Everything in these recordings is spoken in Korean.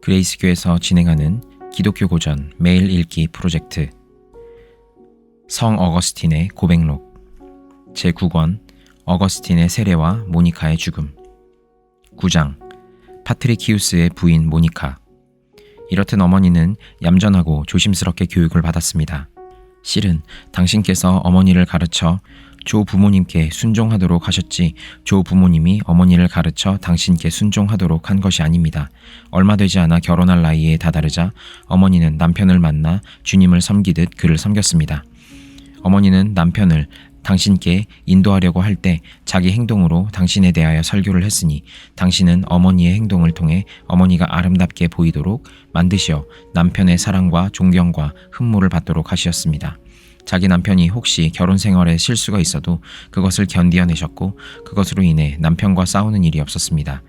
그레이스교에서 진행하는 기독교 고전 매일 읽기 프로젝트 성 어거스틴의 고백록 제9권 어거스틴의 세례와 모니카의 죽음 9장 파트리키우스의 부인 모니카. 이렇듯 어머니는 얌전하고 조심스럽게 교육을 받았습니다. 실은 당신께서 어머니를 가르쳐 조 부모님께 순종하도록 하셨지 조 부모님이 어머니를 가르쳐 당신께 순종하도록 한 것이 아닙니다. 얼마 되지 않아 결혼할 나이에 다다르자 어머니는 남편을 만나 주님을 섬기듯 그를 섬겼습니다. 어머니는 남편을 당신께 인도하려고 할 때 자기 행동으로 당신에 대하여 설교를 했으니 당신은 어머니의 행동을 통해 어머니가 아름답게 보이도록 만드시어 남편의 사랑과 존경과 흠모를 받도록 하시었습니다. 자기 남편이 혹시 결혼 생활에 실수가 있어도 그것을 견디어내셨고 그것으로 인해 남편과 싸우는 일이 없었습니다.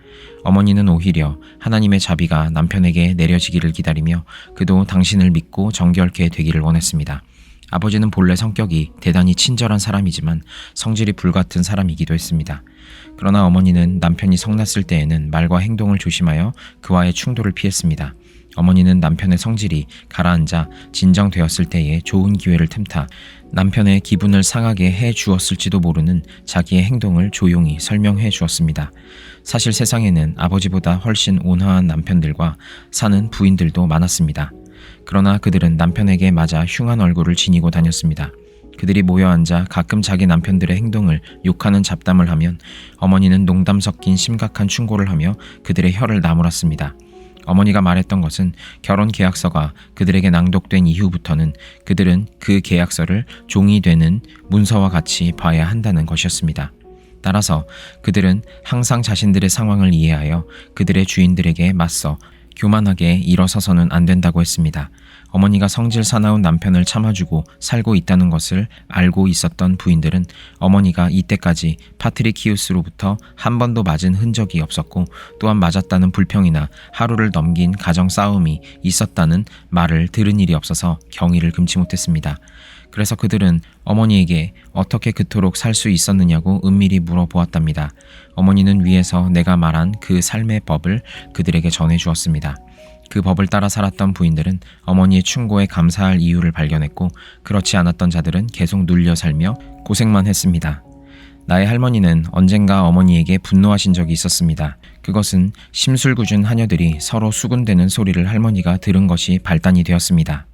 어머니는 오히려 하나님의 자비가 남편에게 내려지기를 기다리며 그도 당신을 믿고 정결케 되기를 원했습니다. 아버지는 본래 성격이 대단히 친절한 사람이지만 성질이 불같은 사람이기도 했습니다. 그러나 어머니는 남편이 성났을 때에는 말과 행동을 조심하여 그와의 충돌을 피했습니다. 어머니는 남편의 성질이 가라앉아 진정되었을 때에 좋은 기회를 틈타 남편의 기분을 상하게 해 주었을지도 모르는 자기의 행동을 조용히 설명해 주었습니다. 사실 세상에는 아버지보다 훨씬 온화한 남편들과 사는 부인들도 많았습니다. 그러나 그들은 남편에게 맞아 흉한 얼굴을 지니고 다녔습니다. 그들이 모여 앉아 가끔 자기 남편들의 행동을 욕하는 잡담을 하면 어머니는 농담 섞인 심각한 충고를 하며 그들의 혀를 나무랐습니다. 어머니가 말했던 것은 결혼 계약서가 그들에게 낭독된 이후부터는 그들은 그 계약서를 종이 되는 문서와 같이 봐야 한다는 것이었습니다. 따라서 그들은 항상 자신들의 상황을 이해하여 그들의 주인들에게 맞서 교만하게 일어서서는 안 된다고 했습니다. 어머니가 성질 사나운 남편을 참아주고 살고 있다는 것을 알고 있었던 부인들은 어머니가 이때까지 파트리키우스로부터 한 번도 맞은 흔적이 없었고 또한 맞았다는 불평이나 하루를 넘긴 가정 싸움이 있었다는 말을 들은 일이 없어서 경의를 금치 못했습니다. 그래서 그들은 어머니에게 어떻게 그토록 살 수 있었느냐고 은밀히 물어보았답니다. 어머니는 위에서 내가 말한 그 삶의 법을 그들에게 전해주었습니다. 그 법을 따라 살았던 부인들은 어머니의 충고에 감사할 이유를 발견했고 그렇지 않았던 자들은 계속 눌려 살며 고생만 했습니다. 나의 할머니는 언젠가 어머니에게 분노하신 적이 있었습니다. 그것은 심술궂은 하녀들이 서로 수군대는 소리를 할머니가 들은 것이 발단이 되었습니다.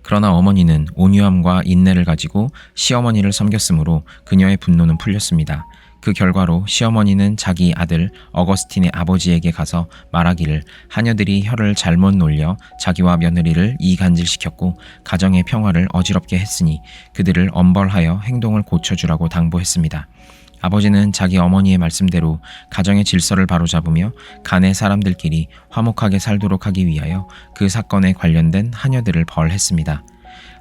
그러나 어머니는 온유함과 인내를 가지고 시어머니를 섬겼으므로 그녀의 분노는 풀렸습니다. 그 결과로 시어머니는 자기 아들 어거스틴의 아버지에게 가서 말하기를 하녀들이 혀를 잘못 놀려 자기와 며느리를 이간질시켰고 가정의 평화를 어지럽게 했으니 그들을 엄벌하여 행동을 고쳐주라고 당부했습니다. 아버지는 자기 어머니의 말씀대로 가정의 질서를 바로잡으며 가네 사람들끼리 화목하게 살도록 하기 위하여 그 사건에 관련된 하녀들을 벌했습니다.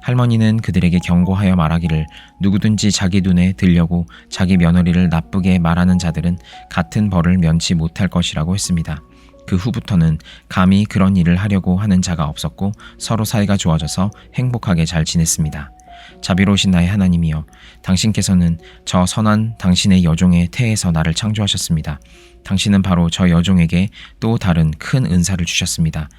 할머니는 그들에게 경고하여 말하기를 누구든지 자기 눈에 들려고 자기 며느리를 나쁘게 말하는 자들은 같은 벌을 면치 못할 것이라고 했습니다. 그 후부터는 감히 그런 일을 하려고 하는 자가 없었고 서로 사이가 좋아져서 행복하게 잘 지냈습니다. 자비로우신 나의 하나님이여, 당신께서는 저 선한 당신의 여종의 태에서 나를 창조하셨습니다. 당신은 바로 저 여종에게 또 다른 큰 은사를 주셨습니다.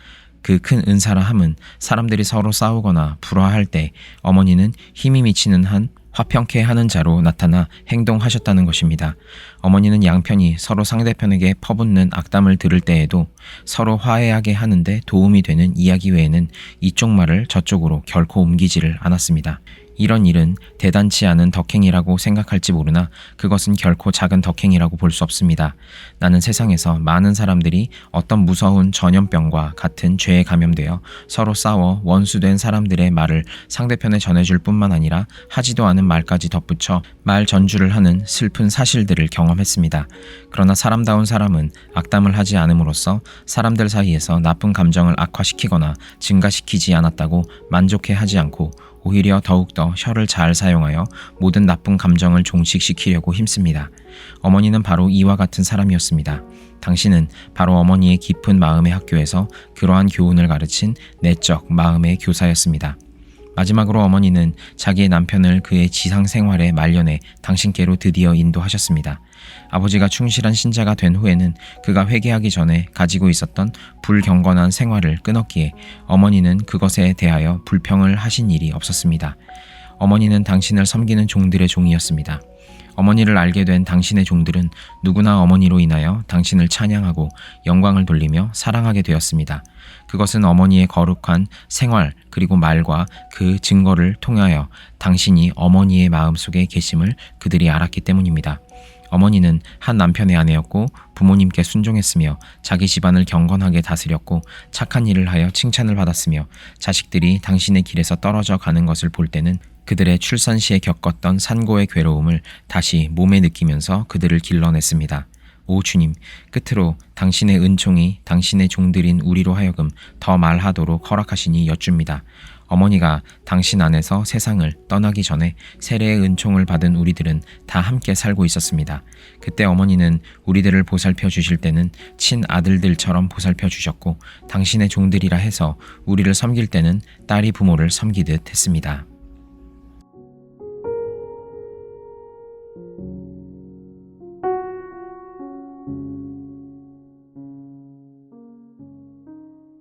그 큰 은사라 함은 사람들이 서로 싸우거나 불화할 때 어머니는 힘이 미치는 한 화평케 하는 자로 나타나 행동하셨다는 것입니다. 어머니는 양편이 서로 상대편에게 퍼붓는 악담을 들을 때에도 서로 화해하게 하는데 도움이 되는 이야기 외에는 이쪽 말을 저쪽으로 결코 옮기지를 않았습니다. 이런 일은 대단치 않은 덕행이라고 생각할지 모르나 그것은 결코 작은 덕행이라고 볼 수 없습니다. 나는 세상에서 많은 사람들이 어떤 무서운 전염병과 같은 죄에 감염되어 서로 싸워 원수된 사람들의 말을 상대편에 전해줄 뿐만 아니라 하지도 않은 말까지 덧붙여 말 전주를 하는 슬픈 사실들을 경험했습니다. 그러나 사람다운 사람은 악담을 하지 않음으로써 사람들 사이에서 나쁜 감정을 악화시키거나 증가시키지 않았다고 만족해하지 않고 오히려 더욱더 혀를 잘 사용하여 모든 나쁜 감정을 종식시키려고 힘씁니다. 어머니는 바로 이와 같은 사람이었습니다. 당신은 바로 어머니의 깊은 마음의 학교에서 그러한 교훈을 가르친 내적 마음의 교사였습니다. 마지막으로 어머니는 자기의 남편을 그의 지상 생활에 말년에 당신께로 드디어 인도하셨습니다. 아버지가 충실한 신자가 된 후에는 그가 회개하기 전에 가지고 있었던 불경건한 생활을 끊었기에 어머니는 그것에 대하여 불평을 하신 일이 없었습니다. 어머니는 당신을 섬기는 종들의 종이었습니다. 어머니를 알게 된 당신의 종들은 누구나 어머니로 인하여 당신을 찬양하고 영광을 돌리며 사랑하게 되었습니다. 그것은 어머니의 거룩한 생활 그리고 말과 그 증거를 통하여 당신이 어머니의 마음속에 계심을 그들이 알았기 때문입니다. 어머니는 한 남편의 아내였고 부모님께 순종했으며 자기 집안을 경건하게 다스렸고 착한 일을 하여 칭찬을 받았으며 자식들이 당신의 길에서 떨어져 가는 것을 볼 때는 그들의 출산 시에 겪었던 산고의 괴로움을 다시 몸에 느끼면서 그들을 길러냈습니다. 오 주님, 끝으로 당신의 은총이 당신의 종들인 우리로 하여금 더 말하도록 허락하시니 여쭙니다. 어머니가 당신 안에서 세상을 떠나기 전에 세례의 은총을 받은 우리들은 다 함께 살고 있었습니다. 그때 어머니는 우리들을 보살펴 주실 때는 친아들들처럼 보살펴 주셨고 당신의 종들이라 해서 우리를 섬길 때는 딸이 부모를 섬기듯 했습니다.